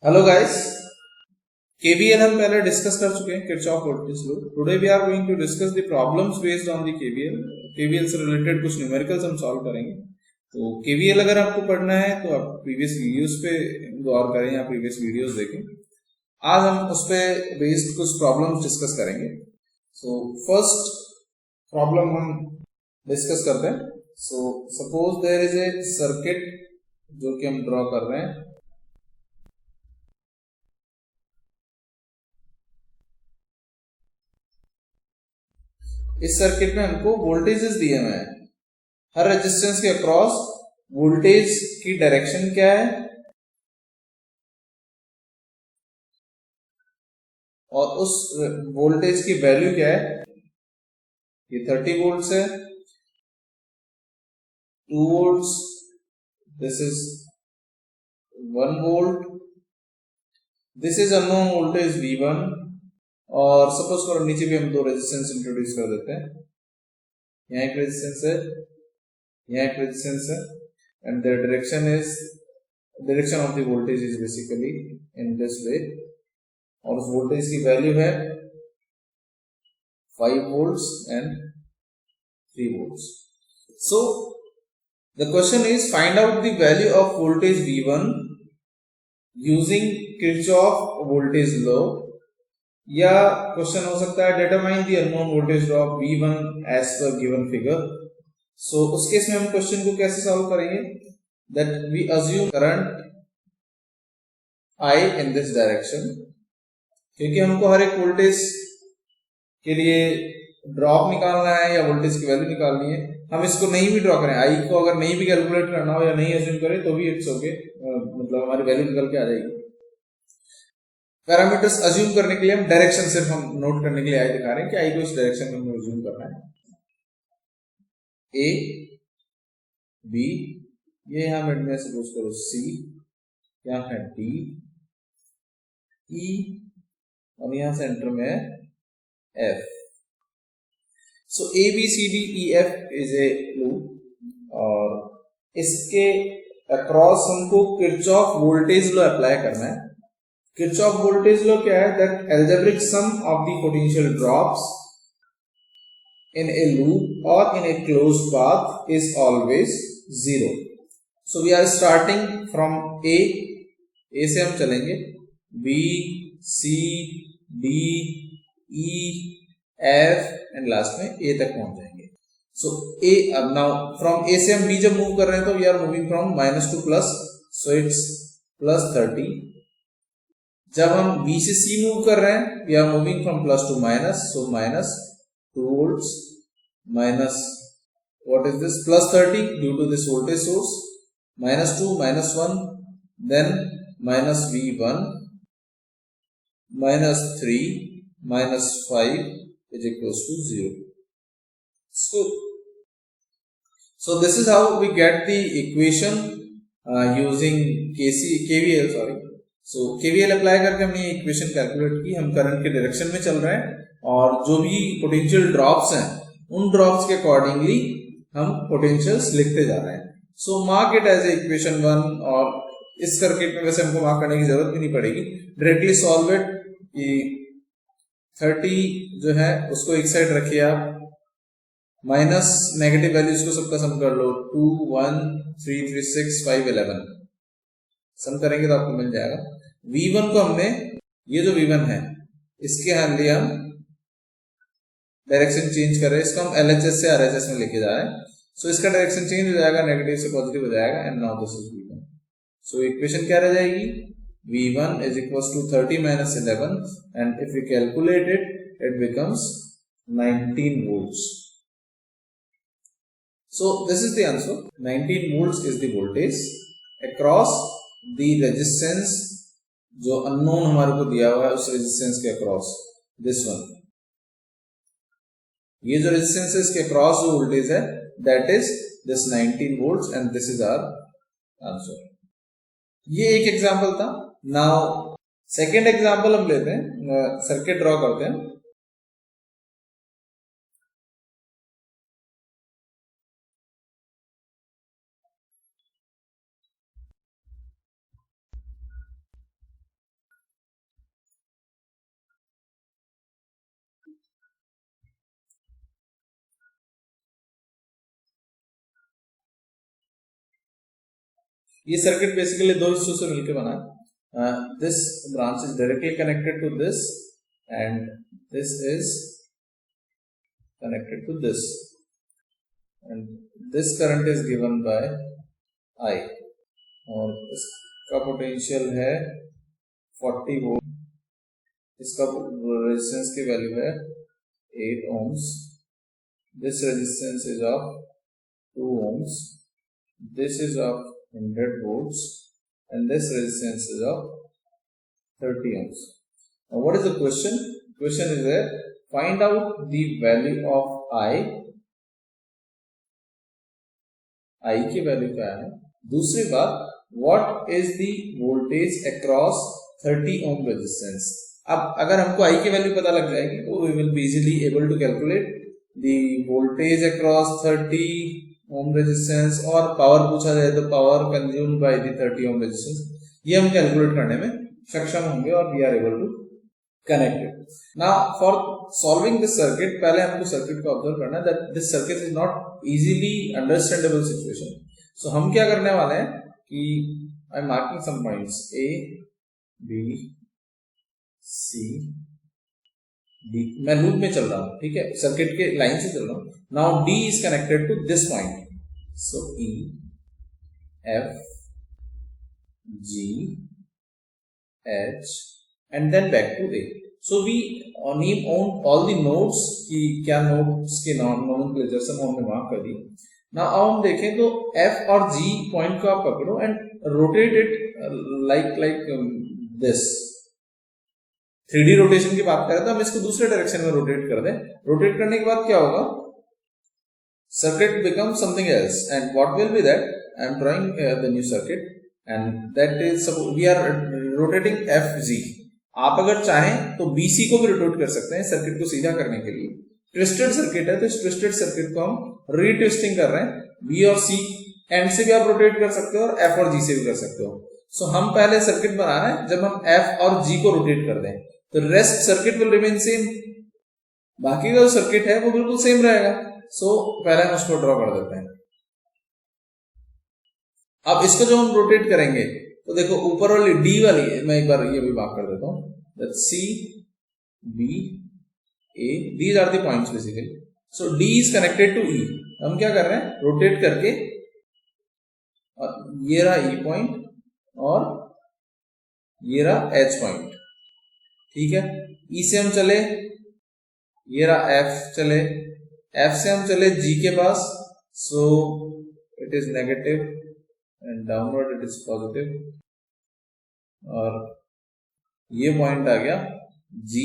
Hello guys, KVL हम पहले discuss कर चुके हैं, Kirchhoff voltage law. Today we are going to discuss the problems based on the KVL. KVL से related कुछ न्यूमेरिकल्स हम सॉल्व करेंगे। तो केवीएल अगर आपको पढ़ना है तो आप प्रीवियस वीडियोस पे गौर करें या प्रीवियस वीडियोस देखें। आज हम उस पे बेस्ड कुछ प्रॉब्लम्स डिस्कस करेंगे। सो फर्स्ट प्रॉब्लम हम डिस्कस करते हैं। So suppose there is a circuit जो कि हम ड्रॉ कर रहे हैं। इस सर्किट में हमको वोल्टेजेस दिए हुए हैं। हर रेजिस्टेंस के अक्रॉस वोल्टेज की डायरेक्शन क्या है और उस वोल्टेज की वैल्यू क्या है। ये 30 वोल्ट्स है, 2 volts, this is 1 volt, this is unknown voltage V1। और सपोज करो नीचे भी हम दो रेजिस्टेंस इंट्रोड्यूस कर देते हैं। यहाँ एक रेजिस्टेंस है, यहाँ एक रेजिस्टेंस है, and the direction of the voltage is basically in this way. और उस वोल्टेज की वैल्यू है 5 volts and 3 volts. So the question is, find out the value of voltage V1 using Kirchhoff voltage law. या question हो सकता है determine the unknown voltage drop V1 as per given figure. So उस case में हम question को कैसे solve करेंगे? That we assume current I in this direction, क्योंकि हमको हर एक वोल्टेज के लिए ड्रॉप निकालना है या वोल्टेज की वैल्यू निकालनी है। हम इसको नहीं भी ड्रॉ करें, आई को अगर नहीं भी कैलकुलेट करना हो या नहीं अज्यूम करें तो भी इट्स ओके, मतलब हमारी वैल्यू निकल के आ जाएगी। पैरामीटर्स अज्यूम करने के लिए हम डायरेक्शन सिर्फ हम नोट करने के लिए आई दिखा रहे हैं कि आई को इस डायरेक्शन में हमें अज्यूम करना है। ए बी, ये यहां मिड में सपोज करो सी, यहाँ है डी ई, और यहां सेंटर में F. So A B C D E F is a loop, और इसके अक्रॉस हमको किरचॉफ वोल्टेज लॉ अप्लाई करना है। किरचॉफ वोल्टेज लॉ क्या है? That algebraic sum of the potential drops in a loop और in a closed path is always 0। So we are starting from A से हम चलेंगे B C D E F and last में A तक पहुंच जाएंगे। सो ए, अब नाउ फ्रॉम ए से हम बी जब मूव कर रहे हैं तो we are moving from minus to plus, so it's plus 30। जब हम बी से सी मूव कर रहे हैं we are moving from plus to minus, so minus 2 volts minus what is this plus 30 due to this voltage source, minus 2 minus 1, then minus V1 minus 3 minus 5 is equals to 0. So this is how we get the equation using KVL. So KVL apply करके हमने ये equation calculate की। हम current के direction में चल रहे हैं और जो भी पोटेंशियल ड्रॉप्स हैं उन ड्रॉप्स के अकॉर्डिंगली हम पोटेंशियल्स लिखते जा रहे हैं। So mark it as a equation 1, और इस सर्किट में वैसे हमको मार्क करने की जरूरत भी नहीं पड़ेगी, डायरेक्टली सॉल्व इट। कि 30 जो है उसको एक साइड रखिए आप, माइनस नेगेटिव वैल्यूज को सबका सम कर लो, 2 1 3 3 6 5 11 सम करेंगे तो आपको मिल जाएगा। V1 को हमने, ये जो V1 है इसके लिए हम डायरेक्शन चेंज कर रहे हैं, इसको हम LHS से RHS में लेके जा रहे हैं। सो इसका डायरेक्शन चेंज हो जाएगा, नेगेटिव से पॉजिटिव हो जाएगा, and now this is V1। So equation क्या रह जाएगी? V1 is equals to 30 minus 11, and if we calculate it, it becomes 19 volts. So this is the answer. 19 volts is the voltage across the resistance जो unknown हमारे को दिया हुआ है उस रेजिस्टेंस के अक्रॉस, दिस वन। ये जो रेजिस्टेंस है इसके अक्रॉस जो वोल्टेज है that is this 19 volts, and this is our answer. ये एक एग्जांपल था। नाउ सेकेंड एग्जांपल हम लेते हैं, सर्किट ड्रॉ करते हैं। ये सर्किट बेसिकली दो हिस्सों से मिलकर बना है. This branch is directly connected to this and this is connected to this and this current is given by I और इसका पोटेंशियल है 40 वोल्ट, इसका रेजिस्टेंस की वैल्यू है 8 ohms. This resistance is of 2 ohms. This is of 100 volts and this resistance is of 30 ohms. Now what is the question? Question is that find out the value of I. I की value क्या है? दूसरी बात, what is the voltage across 30 ohm resistance? अब अगर हमको I की value पता लग जाएगी तो we will be easily able to calculate the voltage across 30 ohm resistance और पावर पूछा जाए तो power consumed by the 30 ohm resistance, ये हम कैलकुलेट करने में सक्षम होंगे और we are able to connect it. Now for solving this circuit, पहले हमको सर्किट को ऑब्जर्व करना है that this circuit is not easily understandable situation. So हम क्या करने वाले हैं कि I am marking some points A, B, C, D. मैं लूप में चल रहा हूं, ठीक है, सर्किट के लाइन से चल रहा हूं. Now D is connected to this point, so E, F, G, H and then back to A. So we name all the nodes की क्या नोड्स के नोमेनक्लेचर से हमने मार्क कर दी. नाउ अब हम देखें तो F और G पॉइंट को आप पकड़ो and rotate it like this. 3D rotation की बात करें तो हम इसको दूसरे डायरेक्शन में रोटेट कर दें. रोटेट करने के बाद क्या होगा, circuit become something else and what will be that, I am drawing the new circuit and that is we are rotating FG. आप अगर चाहें तो BC को भी रोटेट कर सकते हैं सर्किट को सीधा करने के लिए. ट्विस्टेड सर्किट है तो इस ट्विस्टेड सर्किट को हम रीट्विस्टिंग कर रहे हैं. B और C एंड से भी आप रोटेट कर सकते हो और F और G से भी कर सकते हो. सो हम पहले सर्किट बना रहे हैं जब हम F और G को रोटेट कर दें तो rest circuit will remain same, बाकी का जो सर्किट है वो बिल्कुल सेम रहेगा. सो पहले हम उसको ड्रॉ कर देते हैं. अब इसको जो हम रोटेट करेंगे तो देखो ऊपर वाली D वाली है, मैं एक बार ये भी मार्क कर देता हूं, that C, B, A, these are the points basically. So D is connected to E. हम क्या कर रहे हैं, रोटेट करके, और ये रहा E पॉइंट और ये रहा H पॉइंट, ठीक है. E से हम चले, ये रहा F चले, F से हम चले G के पास, so it is negative and downward it is positive, और ये पॉइंट आ गया G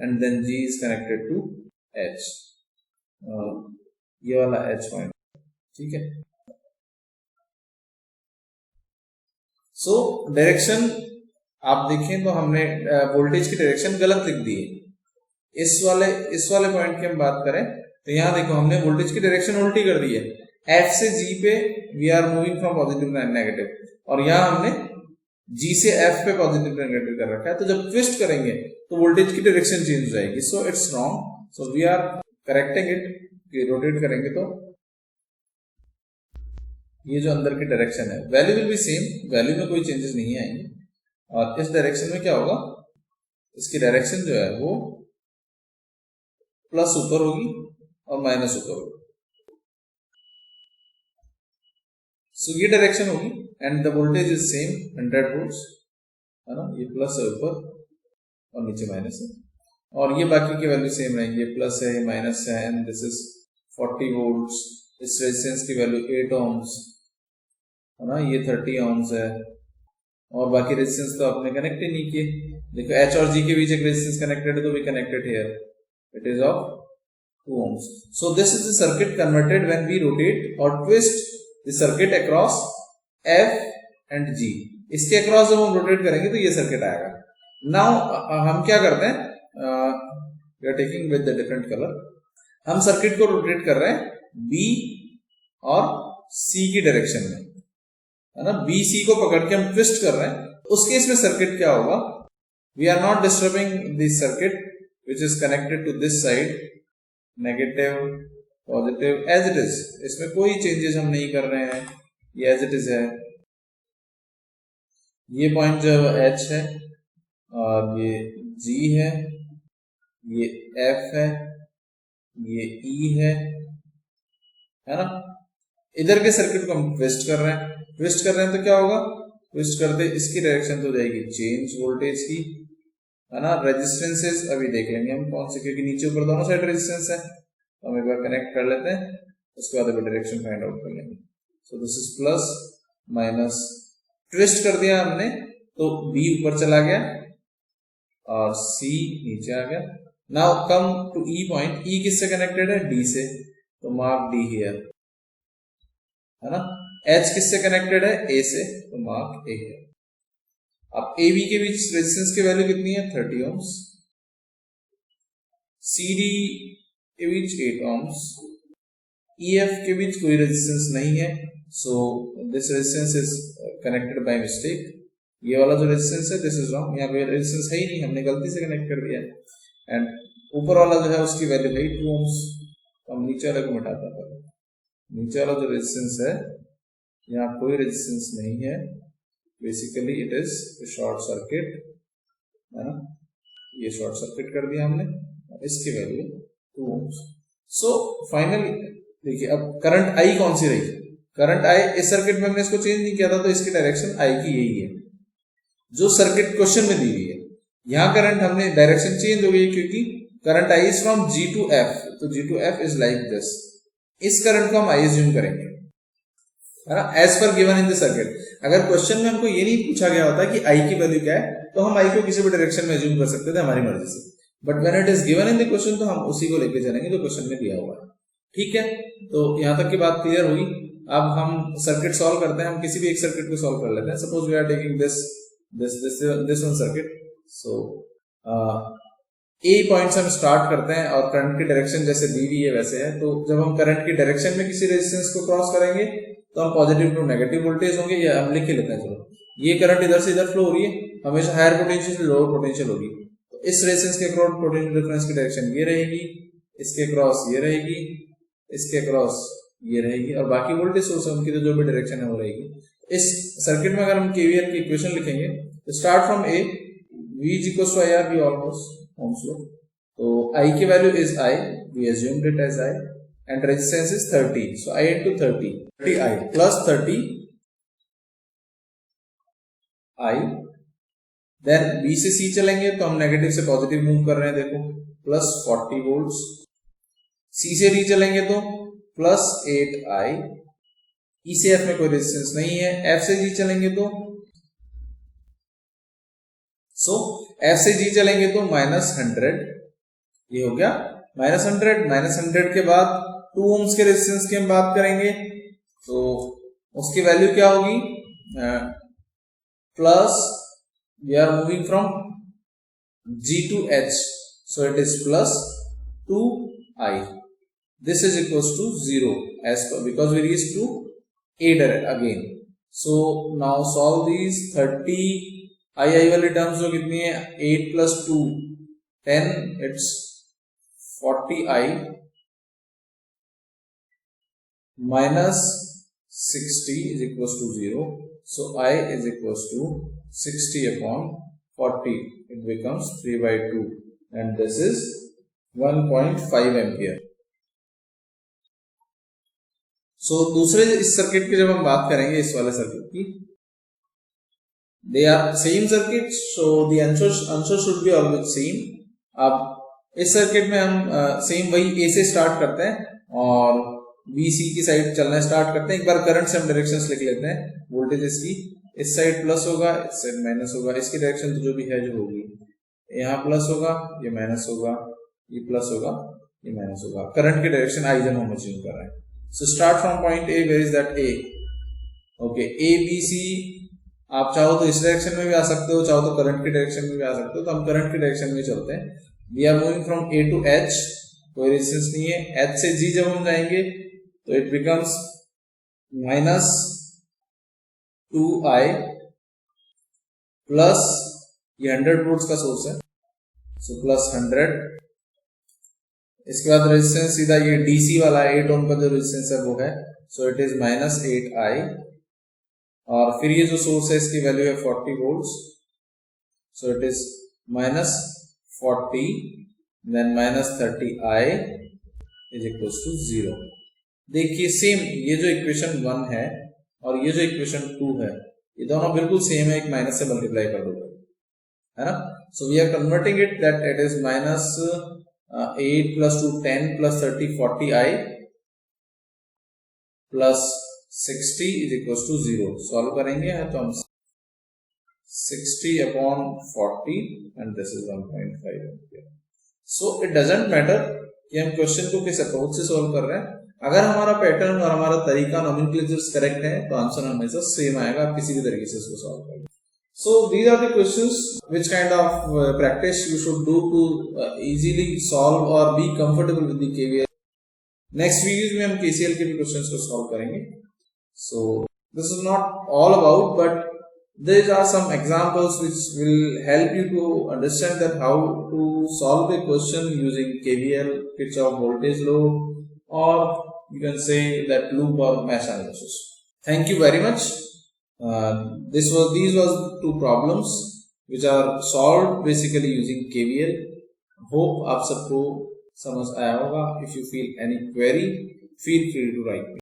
and then G is connected to H, ये वाला H पॉइंट, ठीक है. सो डायरेक्शन आप देखें तो हमने वोल्टेज की डायरेक्शन गलत लिख दी है. इस वाले पॉइंट की हम बात करें तो यहां देखो हमने वोल्टेज की डायरेक्शन उल्टी कर दी है. F से G पे we are moving from positive to negative, और यहां हमने G से F पे पॉजिटिव टू नेगेटिव कर रखा है. तो जब ट्विस्ट करेंगे तो वोल्टेज की डायरेक्शन चेंज हो जाएगी. So it's wrong. So we are correcting it. Rotate करेंगे तो ये जो अंदर की डायरेक्शन है value will be same, value में कोई चेंजेस नहीं आएंगे. और इस डायरेक्शन में क्या होगा, इसकी डायरेक्शन जो है वो प्लस ऊपर होगी और माइनस ऊपर होगी. सो ये डायरेक्शन होगी and the voltage is same 100 volts, है ना. ये प्लस है ऊपर और नीचे माइनस है, और ये बाकी की वैल्यू सेम रहेंगी. ये प्लस है, ये माइनस है एंड दिस इज 40 वोल्ट्स. इस रेजिस्टेंस की वैल्यू 8 ohms, है ना. ये 30 ohms है, और बाकी रेजिस्टेंस तो आपने कनेक्ट ही नहीं किए. देखो H और G के बीच एक रेजिस्टेंस कनेक्टेड है तो we connected here, it is of 2 ohms. So this is the circuit converted when we rotate और twist the circuit across F and G. इसके अक्रॉस जब हम रोटेट करेंगे तो ये सर्किट आएगा. नाउ हम क्या करते हैं, we are taking with the different colour. हम सर्किट को रोटेट कर रहे हैं B और C की डायरेक्शन में, है ना. B C को पकड़ के हम ट्विस्ट कर रहे हैं. उस केस में सर्किट क्या होगा, we are not disturbing this circuit which is connected to this side, negative positive as it is. इसमें कोई चेंजेस हम नहीं कर रहे हैं, ये एज इट इज है. ये पॉइंट जो है H है और ये G है, ये F है, ये E है ना। इधर के सर्किट को हम ट्विस्ट कर रहे हैं, ट्विस्ट कर रहे हैं तो क्या होगा, ट्विस्ट करते इसकी डायरेक्शन तो हो जाएगी चेंज वोल्टेज की, है ना। रेजिस्टेंसेस अभी देख लेंगे हम कौन से, क्योंकि नीचे ऊपर दोनों साइड रेजिस्टेंस है, तो हम एक बार कनेक्ट कर लेते हैं, उसके बाद अभी डायरेक्शन फाइंड आउट कर लेंगे। सो this is plus minus, twist कर दिया हमने तो B ऊपर चला गया और C नीचे आ गया। Now come to E point, E किससे कनेक्टेड है, D से, तो मार्क D हियर, है ना। H किससे कनेक्टेड है, A से, तो मार्क A है। अब AB के बीच रेजिस्टेंस की वैल्यू कितनी है, 30 ohms, CD के बीच 8 ohms, EF के बीच कोई रेजिस्टेंस नहीं है, so this resistance is connected by mistake. ये वाला जो रेजिस्टेंस है दिस इज रॉन्ग, यहाँ कोई रेजिस्टेंस है ही नहीं, हमने गलती से कनेक्ट कर दिया है। एंड ऊपर वाला जो है उसकी वैल्यू है 2 ohms, तो हम नीचे वाले को मिटाते हैं। नीचे वाला जो रेजिस्टेंस है, यहाँ कोई रेजिस्टेंस नहीं है, basically it is short circuit, है ना। ये शॉर्ट सर्किट कर दिया हमने, इसकी वैल्यू 2 ohms। सो फाइनली देखिए अब करंट आई कौन सी रही, करंट आई इस सर्किट में हमने इसको चेंज नहीं किया था, तो इसकी डायरेक्शन आई की यही है जो सर्किट क्वेश्चन में दी हुई है। यहां करंट हमने डायरेक्शन चेंज हो गई क्योंकि current I is from G to F, तो G to F is like this. इस करंट को हम आई एज्यूम करेंगे, है ना, as per given in the circuit. अगर क्वेश्चन में हमको ये नहीं पूछा गया होता कि आई की वैल्यू क्या है, तो हम आई को किसी भी डायरेक्शन में एज्यूम कर सकते थे हमारी मर्जी से, but when it is given in the question तो हम उसी को लेके चलेंगे जो क्वेश्चन में दिया हुआ है। ठीक है, तो यहां तक की बात क्लियर हुई। अब हम सर्किट सॉल्व करते हैं, हम किसी भी एक सर्किट को सॉल्व कर लेते हैं। Suppose we are taking this one circuit. So A point से हम स्टार्ट करते हैं और करंट की डायरेक्शन जैसे दी हुई है वैसे है। तो जब हम करंट की डायरेक्शन में किसी रेजिस्टेंस को क्रॉस करेंगे तो हम पॉजिटिव टू नेगेटिव वोल्टेज होंगे, या हम लिख के लेते हैं। चलो ये करंट इधर से इधर फ्लो हो रही है, हमेशा हायर पोटेंशियल से लोअर पोटेंशियल होगी, तो इस रेजिस्टेंस के अक्रॉस पोटेंशियल डिफरेंस की डायरेक्शन ये रहेगी, इसके क्रॉस ये रहेगी, इसके क्रॉस ये रहेगी, और बाकी वोल्टेज सोर्स है उनकी तो जो भी डायरेक्शन है वो रहेगी। इस सर्किट में अगर हम केवीएल की इक्वेशन लिखेंगे तो start from A, V is equals to IR, we almost Ohm's law. तो I की value is I, we assumed it as I, and resistance is 30, so I into 30 I plus 30 I, then B से C चलेंगे तो हम negative से positive move कर रहे हैं, देखो प्लस 40 वोल्ट्स। C से D चलेंगे तो प्लस 8I, E से F में कोई रेजिस्टेंस नहीं है, F से G चलेंगे तो F से G चलेंगे तो -100, ये हो गया -100 के बाद 2 ohms के रेजिस्टेंस की हम बात करेंगे तो उसकी वैल्यू क्या होगी, plus we are moving from G to H, so it is plus 2I, this is equals to 0 as per, because we reached to A again. So now solve these 30 I वाली terms जो कितनी है, 8 plus 2 10, it's 40I minus 60 is equals to 0, so I is equals to 60 upon 40, it becomes 3/2, and this is 1.5 ampere. So दूसरे इस circuit की जब हम बात करेंगे, इस वाले सर्किट की, they are same circuit, so the answer should be always same. अब इस सर्किट में हम सेम वही A से स्टार्ट करते हैं और BC की साइड चलना स्टार्ट करते हैं। एक बार करंट से हम डायरेक्शंस लिख लेते हैं। वोल्टेज इसकी इस साइड प्लस होगा, इस साइड माइनस होगा, इसकी डायरेक्शन तो जो भी है जो होगी, यहाँ प्लस होगा, ये माइनस होगा, ये प्लस होगा, ये माइनस होगा। करंट की डायरेक्शन आई जब हम अचीव कर रहे हैं। So start from point A, where is that A, okay, ABC आप चाहो तो इस डायरेक्शन में भी आ सकते हो, चाहो तो करंट की डायरेक्शन में भी आ सकते हो, तो हम करंट की डायरेक्शन में चलते हैं। We are moving from A to H, कोई रेजिस्टेंस नहीं है। H से G जब हम जाएंगे तो इट बिकम्स -2I प्लस ये 100 वोल्ट्स का सोर्स है, सो प्लस 100। इसके बाद रेजिस्टेंस सीधा ये DC वाला 8 ओम का जो रेजिस्टेंस है वो है, सो इट इज -8I और फिर ये जो सोर्स है इसकी वैल्यू है 40 volts, so it is -40 then -30i is equal to 0। देखिए सेम ये जो इक्वेशन 1 है और ये जो इक्वेशन 2 है ये दोनों बिल्कुल सेम है, एक माइनस से मल्टीप्लाई कर दो है ना। So we are converting it that it is -8 + 2 10 + 30 40i + 60 is equal to 0। सॉल्व करेंगे तो हम 60/40 and this is 1.5 ampere. So it doesn't matter कि हम क्वेश्चन को किस अप्रोच से सॉल्व कर रहे हैं, अगर हमारा पैटर्न और हमारा तरीका नोमेनक्लेचर्स करेक्ट है तो आंसर हमेशा सेम आएगा, आप किसी भी तरीके से इसको सॉल्व करेंगे। So these are the questions which kind of practice you should do to easily solve or be comfortable with the KVL. Next videos में हम KCL के भी questions को solve करेंगे। So this is not all about, but these are some examples which will help you to understand that how to solve a question using KVL, Kirchhoff voltage law, or you can say that loop or mesh analysis. Thank you very much. These was 2 problems which are solved basically using KVL. Hope आप सबको समझ आया होगा. If you feel any query, feel free to write me.